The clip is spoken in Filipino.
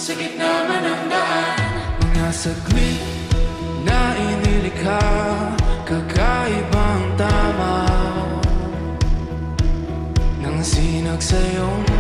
sa gitna man ng daan. Mga saglit na inilikha, kakaibang tama ng sinag sa iyong